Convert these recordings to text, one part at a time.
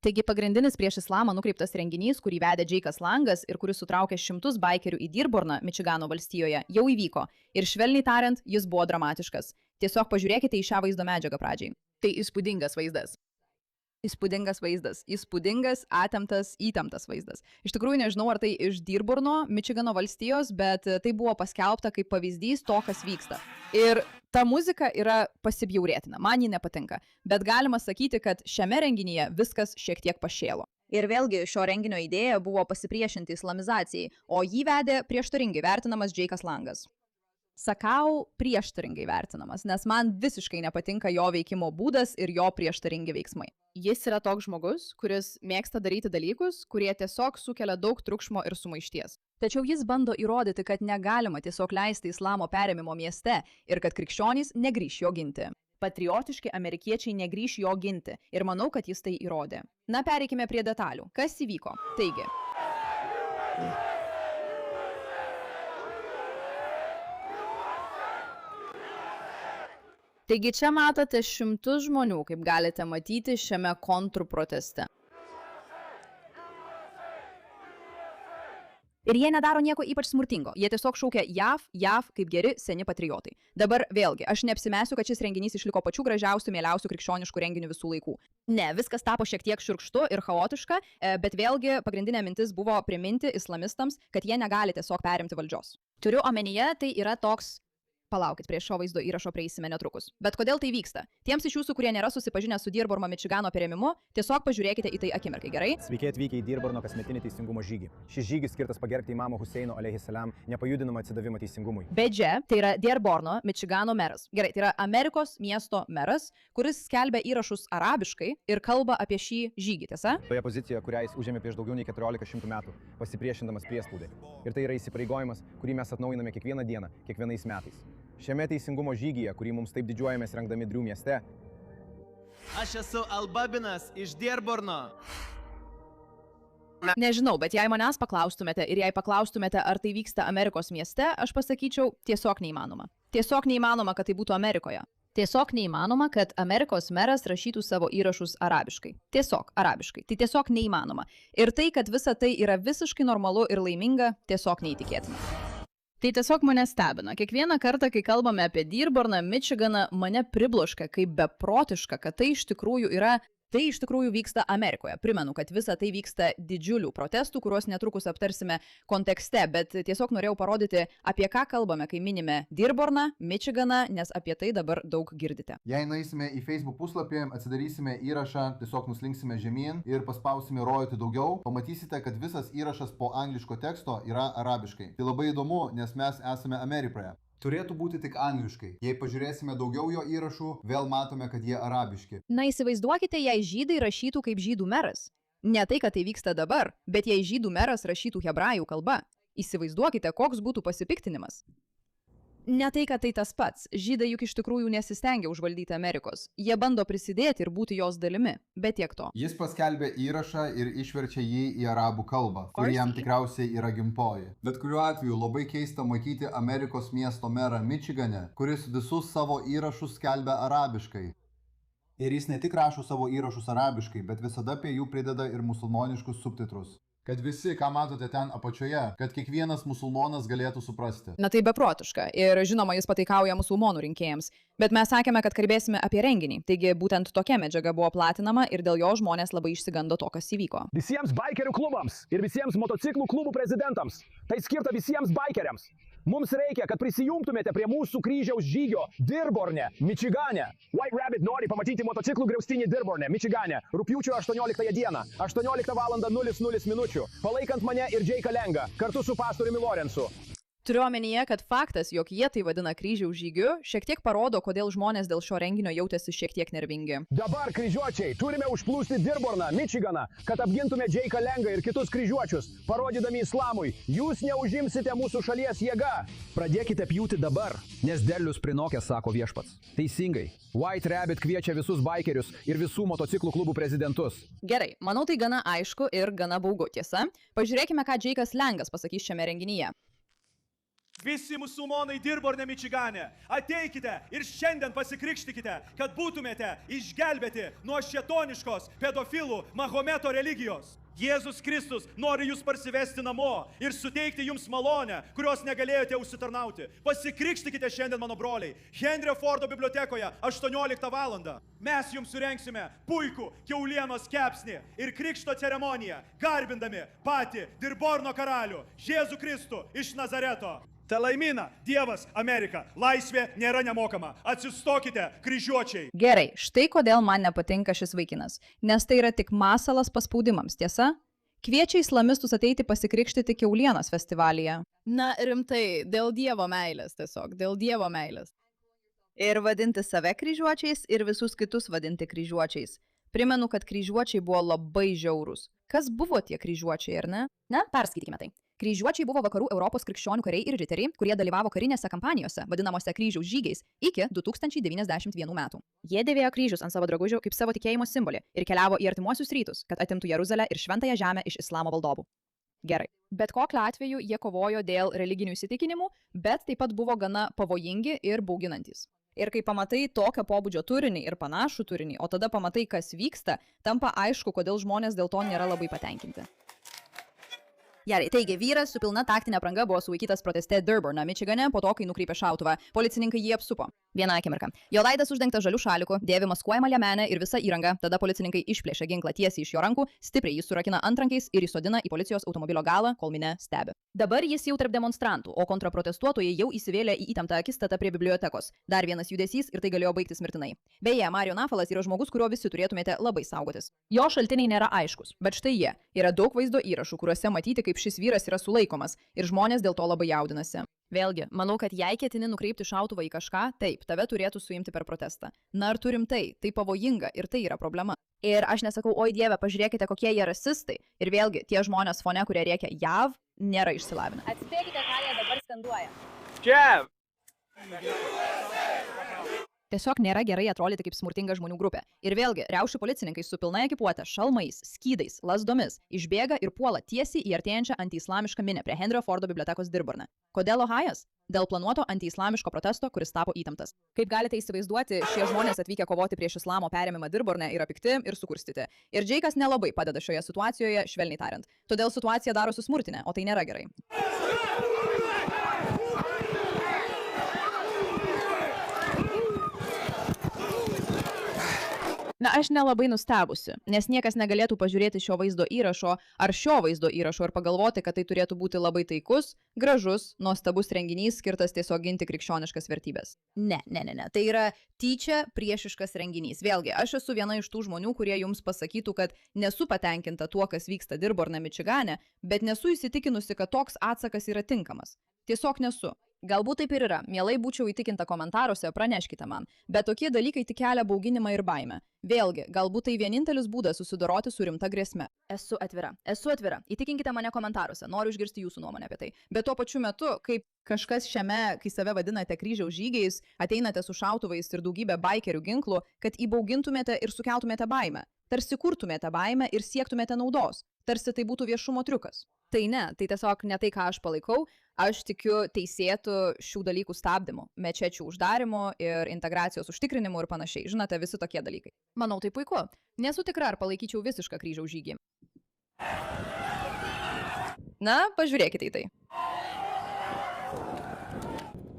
Taigi pagrindinis prieš islamą nukreiptas renginys, kurį vedė Jake'as Langas ir kuris sutraukė šimtus baikerių į Dearborną, Mičigano valstijoje, jau įvyko. Ir švelniai tariant, jis buvo dramatiškas. Tiesiog pažiūrėkite į šią vaizdo medžiagą pradžiai. Tai įspūdingas vaizdas. Įspūdingas vaizdas. Įspūdingas, atemtas, įtemptas vaizdas. Iš tikrųjų nežinau, ar tai iš Dearborno, Mičigano valstijos, bet tai buvo paskelbta kaip pavyzdys to, kas vyksta. Ir ta muzika yra pasibjaurėtina, man ji nepatinka. Bet galima sakyti, kad šiame renginyje viskas šiek tiek pašėlo. Ir vėlgi šio renginio idėja buvo pasipriešinti islamizacijai, o jį vedė prieštaringai vertinamas Jake'as Langas. Sakau, prieštaringai vertinamas, nes man visiškai nepatinka jo veikimo būdas ir jo prieštaringi veiksmai. Jis yra toks žmogus, kuris mėgsta daryti dalykus, kurie tiesiog sukelia daug triukšmo ir sumaišties. Tačiau jis bando įrodyti, kad negalima tiesiog leisti islamo perėmimo mieste ir kad krikščionys negrįš jo ginti. Patriotiški amerikiečiai negrįš jo ginti ir manau, kad jis tai įrodė. Na, pereikime prie detalių. Kas įvyko? Taigi. Taigi čia matote šimtus žmonių, kaip galite matyti šiame kontrproteste. Ir jie nedaro nieko ypač smurtingo. Jie tiesiog šaukia JAV, JAV kaip geri seni patriotai. Dabar vėlgi, aš neapsimesiu, kad šis renginys išliko pačiu gražiausiu, mieliausiu krikščioniškų renginių visų laikų. Ne, viskas tapo šiek tiek šiurkštu ir chaotiška, bet vėlgi pagrindinė mintis buvo priminti islamistams, kad jie negali tiesiog perimti valdžios. Turiu omenyje, tai yra toks... Palaukit, prie šio vaizdo įrašo prieisime netrukus. Bet kodėl tai vyksta? Tiems iš jūsų, kurie nėra susipažinę su Dearborno Mičigano perėmimu, tiesiog pažiūrėkite į tai akimirkai, gerai? Sveiki atvykę į Dearborno kasmetinį teisingumo žygį. Šis žygis skirtas pagerbti imamo Huseino alaihi salam nepajudinamą atsidavimą teisingumui. Bedže, tai yra Dearborno Mičigano meras. Gerai, tai yra Amerikos miesto meras, kuris skelbia įrašus arabiškai ir kalba apie šį žygį, tiesa? Toje pozicijoje, kurią jis užėmė prieš daugiau nei 1400 metų, pasipriešindamas priespaudai. Ir tai yra įsipareigojimas, kurį mes atnaujiname kiekvieną dieną, kiekvienais metais. Šiame teisingumo žygyje, kurį mums taip didžiuojamės rengdami Driu mieste. Aš esu Albabinas iš Dearborno. Nežinau, bet jei manęs paklaustumėte ir jei paklaustumėte, ar tai vyksta Amerikos mieste, aš pasakyčiau, tiesiog neįmanoma. Tiesiog neįmanoma, kad tai būtų Amerikoje. Tiesiog neįmanoma, kad Amerikos meras rašytų savo įrašus arabiškai. Tiesiog arabiškai. Tai tiesiog neįmanoma. Ir tai, kad visa tai yra visiškai normalu ir laiminga, tiesiog neįtikėtina. Tai tiesiog mane stebina. Kiekvieną kartą, kai kalbame apie Dearborną, Mičiganą, mane pribloškia kaip beprotiška, kad tai iš tikrųjų vyksta Amerikoje. Primenu, kad visa tai vyksta didžiulių protestų, kuriuos netrukus aptarsime kontekste, bet tiesiog norėjau parodyti, apie ką kalbame, kai minime Dearborną, Mičiganą, nes apie tai dabar daug girdite. Jei nueisime į Facebook puslapį, atsidarysime įrašą, tiesiog nuslinksime žemyn ir paspausime rodyti daugiau, pamatysite, kad visas įrašas po angliško teksto yra arabiškai. Tai labai įdomu, nes mes esame Amerikoje. Turėtų būti tik angliškai. Jei pažiūrėsime daugiau jo įrašų, vėl matome, kad jie arabiški. Na įsivaizduokite, jei žydai rašytų kaip žydų meras. Ne tai, kad tai vyksta dabar, bet jei žydų meras rašytų hebrajų kalba. Įsivaizduokite, koks būtų pasipiktinimas. Ne tai, kad tai tas pats. Žydai juk iš tikrųjų nesistengia užvaldyti Amerikos. Jie bando prisidėti ir būti jos dalimi, bet tiek to. Jis paskelbė įrašą ir išverčia jį į arabų kalbą, kuri jam tikriausiai yra gimtoji. Bet kuriuo atveju labai keista matyti Amerikos miesto merą Mičigane, kuris visus savo įrašus skelbia arabiškai. Ir jis ne tik rašo savo įrašus arabiškai, bet visada prie jų prideda ir musulmoniškus subtitrus. Kad visi, ką matote ten apačioje, kad kiekvienas musulmonas galėtų suprasti. Na tai beprotiška. Ir žinoma, jis pataikauja musulmonų rinkėjams. Bet mes sakėme, kad kalbėsime apie renginį. Taigi būtent tokia medžiaga buvo platinama ir dėl jo žmonės labai išsigando to, kas įvyko. Visiems baikerių klubams ir visiems motociklų klubų prezidentams. Tai skirta visiems baikeriams. Mums reikia, kad prisijungtumėte prie mūsų kryžiaus žygio Dearborne, Mičigane. White Rabbit nori pamatyti motociklų griaustinį Dearborne, Mičigane, rugpjūčio 18 dieną, 18:00 palaikant mane ir Jake'ą Langą, kartu su pastoriumi Lorenzu. Turiu omenyje, kad faktas, jog jie tai vadina kryžiaus žygiu, šiek tiek parodo, kodėl žmonės dėl šio renginio jautėsi šiek tiek nervingi. Dabar, kryžiuočiai, turime užplūsti Dearborną, Mičiganą, kad apgintume Jake'ą Langą ir kitus kryžiuočius, parodydami islamui, jūs neužimsite mūsų šalies jėga. Pradėkite pjūti dabar, nes derlius prinokęs, sako viešpats. Teisingai. White Rabbit kviečia visus baikerius ir visų motociklų klubų prezidentus. Gerai, manau tai gana aišku ir gana baugu, tiesa. Pažiūrėkime, ką Jake'as Langas pasakys šiame renginyje. Visi musulmonai Dirborne, Mičigane, ateikite ir šiandien pasikrikštikite, kad būtumėte išgelbėti nuo šėtoniškos pedofilų Mahometo religijos. Jėzus Kristus nori jūs parsivesti namo ir suteikti jums malonę, kurios negalėjote užsitarnauti. Pasikrikštikite šiandien, mano broliai, Henrio Fordo bibliotekoje 18 val. Mes jums surenksime puikų kiaulienos kepsnį ir krikšto ceremoniją, garbindami patį Dirborno karalių, Jėzų Kristų iš Nazareto. Te laimina Dievas, Amerika, laisvė nėra nemokama. Atsistokite, kryžiuočiai. Gerai, štai kodėl man nepatinka šis vaikinas. Nes tai yra tik masalas paspaudimams, tiesa? Kviečia islamistus ateiti pasikrikštyti kiaulienos festivalyje. Na rimtai, dėl Dievo meilės tiesiog, dėl Dievo meilės. Ir vadinti save kryžiuočiais ir visus kitus vadinti kryžiuočiais. Primenu, kad kryžiuočiai buvo labai žiaurūs. Kas buvo tie kryžiuočiai, ar ne? Na, perskaitykime tai. Kryžiuočiai buvo vakarų Europos krikščionių kariai ir riteriai, kurie dalyvavo karinėse kampanijose, vadinamose kryžiaus žygiais, iki 2091 metų. Jie dėvėjo kryžius ant savo drabužių kaip savo tikėjimo simbolį ir keliavo į artimuosius rytus, kad atimtų Jeruzalę ir šventąją žemę iš islamo valdovų. Gerai. Bet kokiu atveju jie kovojo dėl religinių įsitikinimų, bet taip pat buvo gana pavojingi ir bauginantys. Ir kai pamatai tokio pobūdžio turinį ir panašų turinį, o tada pamatai, kas vyksta, tampa aišku, kodėl žmonės dėl to nėra labai patenkinti. Gerai, taigi vyras su pilna taktinė apranga buvo sulaikytas proteste Dearborne, Mičigane, po to, kai nukreipė šautuvą. Policininkai jį apsupo. Vieną akimirką. Jo veidas uždengtas žaliu šaliku, dėvi maskuojamą liemenę ir visą įrangą. Tada policininkai išplėšia ginklą tiesiai iš jo rankų, stipriai jį surakina antrankiais ir įsodina į policijos automobilio galą, kol minia stebi. Dabar jis jau tarp demonstrantų, o kontraprotestuotojai jau įsivėlė į įtemptą akistatą prie bibliotekos. Dar vienas judesys ir tai galėjo baigtis mirtinai. Beje, Mario Nafalas yra žmogus, kurio visi turėtumėte labai saugotis. Jo šaltiniai nėra aiškus, bet štai jie. Yra daug vaizdo įrašų, kuriuose matyti, kaip šis vyras yra sulaikomas ir žmonės dėl to labai jaudinasi. Vėlgi, manau, kad jei ketini nukreipti šautuvą į kažką, taip, tave turėtų suimti per protestą. Na ir turim tai pavojinga ir tai yra problema. Ir aš nesakau, oi Dieve, pažiūrėkite, kokie jie rasistai. Ir vėlgi, tie žmonės fone, kurie rėkia JAV, nėra išsilavinę. Atspėkite, ką jie dabar skanduoja. Čia! Tiesiog nėra gerai atrodyti kaip smurtinga žmonių grupė. Ir vėlgi, riaušių policininkai su pilna ekipuote, šalmais, skydais, lasdomis, išbėga ir puola tiesiai į artėjančią antiislamišką minią prie Henrio Fordo bibliotekos Dearborne. Kodėl Ohajas? Dėl planuoto antiislamiško protesto, kuris tapo įtemptas. Kaip galite įsivaizduoti, šie žmonės atvykę kovoti prieš islamo perėmimą Dearborne yra pikti ir sukurstyti. Ir Džeikas nelabai padeda šioje situacijoje, švelniai tariant. Todėl situacija darosi smurtinė, o tai nėra gerai. Na, aš nelabai nustebusi, nes niekas negalėtų pažiūrėti šio vaizdo įrašo ir pagalvoti, kad tai turėtų būti labai taikus, gražus, nuostabus renginys skirtas tiesiog ginti krikščioniškas vertybės. Ne. Tai yra tyčia priešiškas renginys. Vėlgi, aš esu viena iš tų žmonių, kurie jums pasakytų, kad nesu patenkinta tuo, kas vyksta Dearborne, Mičigane, bet nesu įsitikinusi, kad toks atsakas yra tinkamas. Tiesiog nesu. Galbūt taip ir yra. Mielai būčiau įtikinta komentaruose, praneškite man. Bet tokie dalykai tik kelia bauginimą ir baimę. Vėlgi, galbūt tai vienintelis būdas susidoroti su rimta grėsme. Esu atvira. Įtikinkite mane komentaruose. Noriu išgirsti jūsų nuomonę apie tai. Bet tuo pačiu metu, kaip kažkas šiame, kai save vadinate kryžiaus žygiais, ateinate su šautuvais ir daugybė baikerių ginklų, kad įbaugintumėte ir sukeltumėte baimę. Tarsi kurtumėte baimę ir siektumėte naudos. Tarsi tai būtų viešumo triukas. Tai ne, tai tiesiog ne tai, ką aš palaikau. Aš tikiu teisėtų šių dalykų stabdymu, mečečių uždarimu ir integracijos užtikrinimu ir panašiai. Žinote, visi tokie dalykai. Manau, tai puiku. Nesu tikra, ar palaikyčiau visišką kryžiaus žygį. Na, pažiūrėkite į tai.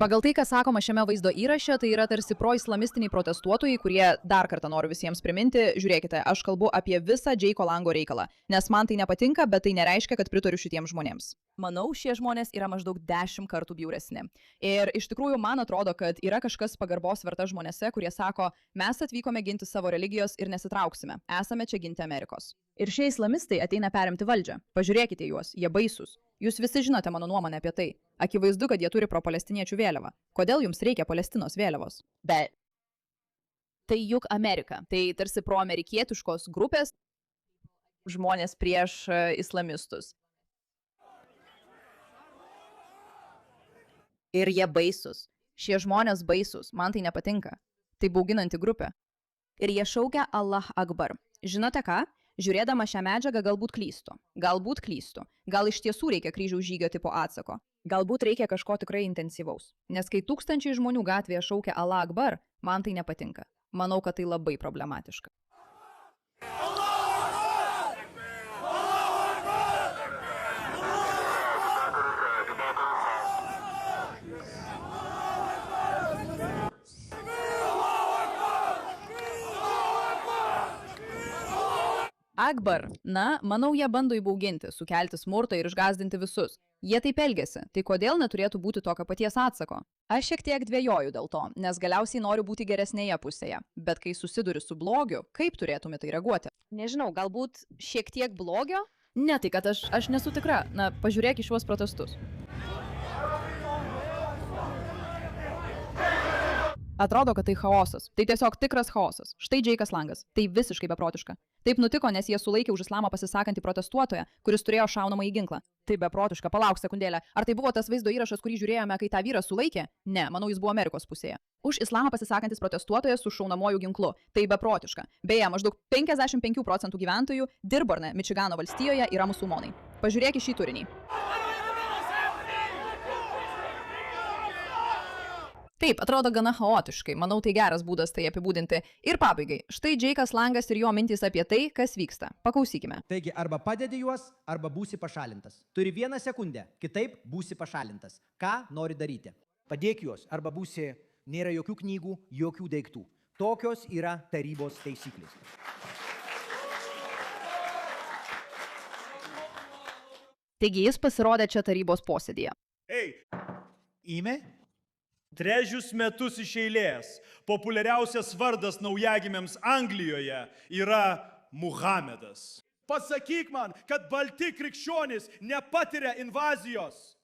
Pagal tai, kas sakoma šiame vaizdo įraše, tai yra tarsi proislamistiniai protestuotojai, kurie, dar kartą noriu visiems priminti, žiūrėkite, aš kalbu apie visą Džeiko Lango reikalą, nes man tai nepatinka, bet tai nereiškia, kad pritariu šitiems žmonėms. Manau, šie žmonės yra maždaug 10 kartų bjauresni. Ir iš tikrųjų man atrodo, kad yra kažkas pagarbos verta žmonėse, kurie sako, mes atvykome ginti savo religijos ir nesitrauksime, esame čia ginti Amerikos. Ir šie islamistai ateina perimti valdžią. Pažiūrėkite juos, jie baisus. Jūs visi žinote mano nuomonę apie tai. Akivaizdu, kad jie turi pro-palestiniečių vėliavą. Kodėl jums reikia Palestinos vėliavos? Bet tai juk Amerika. Tai tarsi pro-amerikietiškos grupės žmonės prieš islamistus. Ir jie baisus. Šie žmonės baisus. Man tai nepatinka. Tai bauginanti grupė. Ir jie šaukia Allah Akbar. Žinote ką? Žiūrėdama šią medžiagą galbūt klystu. Gal iš tiesų reikia kryžiaus žygio tipo atsako. Galbūt reikia kažko tikrai intensyvaus. Nes kai tūkstančiai žmonių gatvėje šaukia Allah Akbar, man tai nepatinka. Manau, kad tai labai problematiška. Akbar. Na, manau, jie bando įbauginti, sukelti smurtą ir išgąsdinti visus. Jie taip elgesi, tai kodėl neturėtų būti tokio paties atsako? Aš šiek tiek dvejoju dėl to, nes galiausiai noriu būti geresnėje pusėje. Bet kai susiduri su blogiu, kaip turėtume tai reaguoti? Nežinau, galbūt šiek tiek blogio? Ne, tai kad aš nesu tikra. Na, pažiūrėk į šiuos protestus. Atrodo, kad tai chaosas. Tai tiesiog tikras chaosas. Štai Džeikas Langas. Tai visiškai beprotiška. Taip nutiko, nes jie sulaikė už islamą pasisakantį protestuotoją, kuris turėjo šaunamąjį ginklą. Tai beprotiška, palauk sekundėlę. Ar tai buvo tas vaizdo įrašas, kurį žiūrėjome, kai tą vyrą sulaikė? Ne, manau, jis buvo Amerikos pusėje. Už islamą pasisakantis protestuotojas su šaunamuoju ginklu. Tai beprotiška. Beje, maždaug 55% gyventojų Dearborne, Mičigano valstijoje yra musulmonai. Pažiūrėk į šį turinį. Taip, atrodo gana chaotiškai, manau tai geras būdas tai apibūdinti. Ir pabaigai, štai Džeikas Langas ir jo mintys apie tai, kas vyksta. Paklausykime. Taigi arba padedi juos, arba būsi pašalintas. Turi 1 sekundę, kitaip būsi pašalintas. Ką nori daryti? Padėk juos, arba būsi, nėra jokių knygų, jokių daiktų. Tokios yra tarybos taisyklės. Taigi jis pasirodė čia tarybos posėdėje. Ei, ime? 3 metus iš eilės populiariausias vardas naujagimiams Anglijoje yra Muhamedas. Pasakyk man, kad balti krikščionys nepatiria invazijos.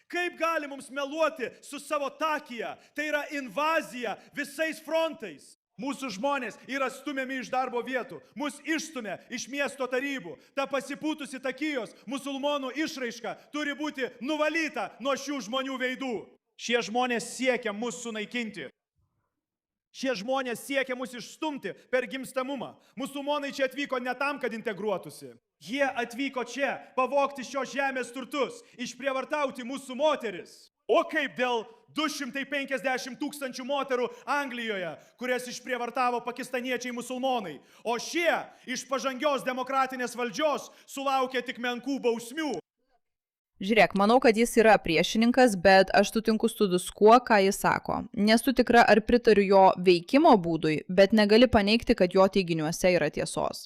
Kaip gali mums meluoti su savo takija? Tai yra invazija visais frontais. Mūsų žmonės yra stumiami iš darbo vietų, mus išstumia iš miesto tarybų. Ta pasipūtusi takijos musulmonų išraiška turi būti nuvalyta nuo šių žmonių veidų. Šie žmonės siekia mus sunaikinti. Šie žmonės siekia mus išstumti per gimstamumą. Musulmonai čia atvyko ne tam, kad integruotųsi. Jie atvyko čia pavogti šios žemės turtus, išprievartauti mūsų moteris. O kaip dėl 250 000 moterų Anglijoje, kurias išprievartavo pakistaniečiai musulmonai. O šie iš pažangios demokratinės valdžios sulaukė tik menkų bausmių. Žiūrėk, manau, kad jis yra priešininkas, bet aš sutinku su viskuo, ką jis sako. Nesu tikra, ar pritariu jo veikimo būdui, bet negali paneigti, kad jo teiginiuose yra tiesos.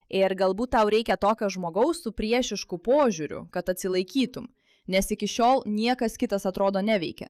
Ir galbūt tau reikia tokio žmogaus su priešišku požiūriu, kad atsilaikytum, nes iki šiol niekas kitas atrodo neveikia.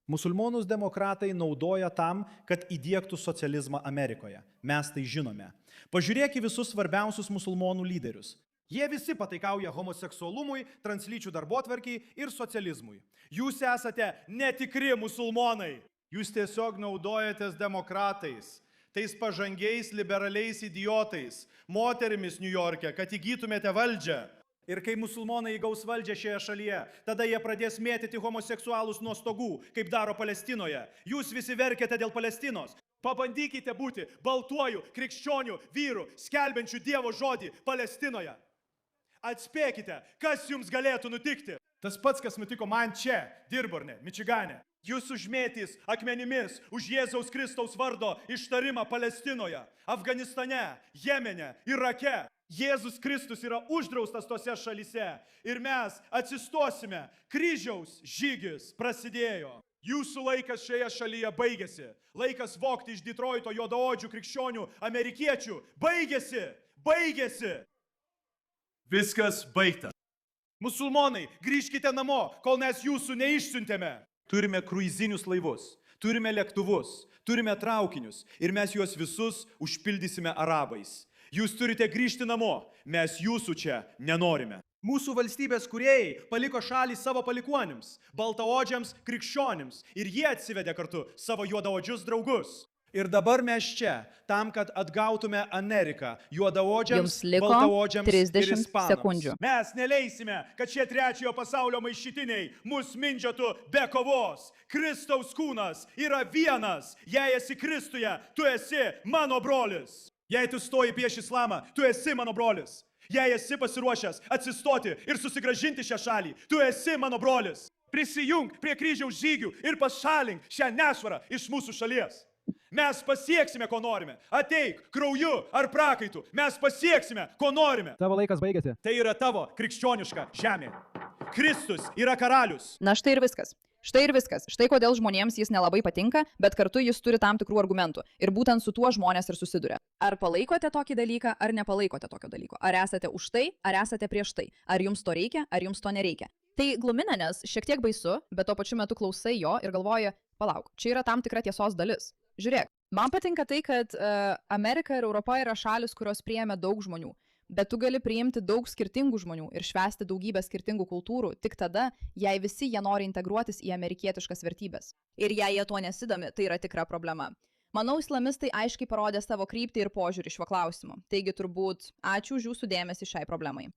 Musulmonus demokratai naudoja tam, kad įdiegtų socializmą Amerikoje. Mes tai žinome. Pažiūrėk į visus svarbiausius musulmonų lyderius. Jie visi pataikauja homoseksualumui, translyčių darbotvarkiai ir socializmui. Jūs esate netikri musulmonai. Jūs tiesiog naudojatės demokratais, tais pažangiais liberaliais idiotais, moterimis Niujorke, kad įgytumėte valdžią. Ir kai musulmonai įgaus valdžią šioje šalyje, tada jie pradės mėtyti homoseksualus nuo stogų, kaip daro Palestinoje. Jūs visi verkiate dėl Palestinos. Pabandykite būti baltuoju, krikščionių vyrų, skelbiančių Dievo žodį Palestinoje. Atspėkite, kas jums galėtų nutikti. Tas pats, kas nutiko man čia, Dearborne, Mičigane. Jūs užmėtys akmenimis už Jėzaus Kristaus vardo ištarimą Palestinoje, Afganistane, Jemene, Irake. Jėzus Kristus yra uždraustas tose šalyse ir mes atsistosime. Kryžiaus žygis prasidėjo. Jūsų laikas šioje šalyje baigėsi. Laikas vogti iš Detroito juodaodžių krikščionių amerikiečių baigėsi. Baigėsi. Viskas baigta. Musulmonai, grįžkite namo, kol mes jūsų neišsiuntėme. Turime kruizinius laivus, turime lėktuvus, turime traukinius ir mes juos visus užpildysime arabais. Jūs turite grįžti namo, mes jūsų čia nenorime. Mūsų valstybės kūrėjai paliko šalį savo palikuonims, baltaodžiams krikščionims ir jie atsivedė kartu savo juodaodžius draugus. Ir dabar mes čia, tam, kad atgautume Ameriką, juodaodžiams, baltaodžiams ir ispanams. Sekundžių. Mes neleisime, kad šie trečiojo pasaulio maišytiniai mus mindžiotų be kovos. Kristaus kūnas yra vienas. Jei esi Kristuje, tu esi mano brolis. Jei tu stoji prieš islamą, tu esi mano brolis. Jei esi pasiruošęs atsistoti ir susigražinti šią šalį, tu esi mano brolis. Prisijung prie kryžiaus žygių ir pašalink šią nešvarą iš mūsų šalies. Mes pasieksime, ko norime. Ateik, krauju ar prakaitu. Mes pasieksime, ko norime. Tavo laikas baigėsi. Tai yra tavo krikščioniška žemė. Kristus yra karalius. Na štai ir viskas. Štai ir viskas. Štai kodėl žmonėms jis nelabai patinka, bet kartu jis turi tam tikrų argumentų. Ir būtent su tuo žmonės ir susiduria. Ar palaikote tokį dalyką, ar nepalaikote tokio dalyko? Ar esate už tai, ar esate prieš tai? Ar jums to reikia, ar jums to nereikia? Tai glumina, nes šiek tiek baisu, bet tuo pačiu metu klausai jo ir galvoji, palauk, čia yra tam tikra tiesos dalis. Žiūrėk, man patinka tai, kad Amerika ir Europa yra šalis, kurios priėmė daug žmonių. Bet tu gali priimti daug skirtingų žmonių ir švęsti daugybę skirtingų kultūrų tik tada, jei visi jie nori integruotis į amerikietiškas vertybės. Ir jei jie tuo nesidomi, tai yra tikra problema. Manau, islamistai aiškiai parodė savo kryptį ir požiūrį šiuo klausimu. Taigi turbūt ačiū už jūsų dėmesį šiai problemai.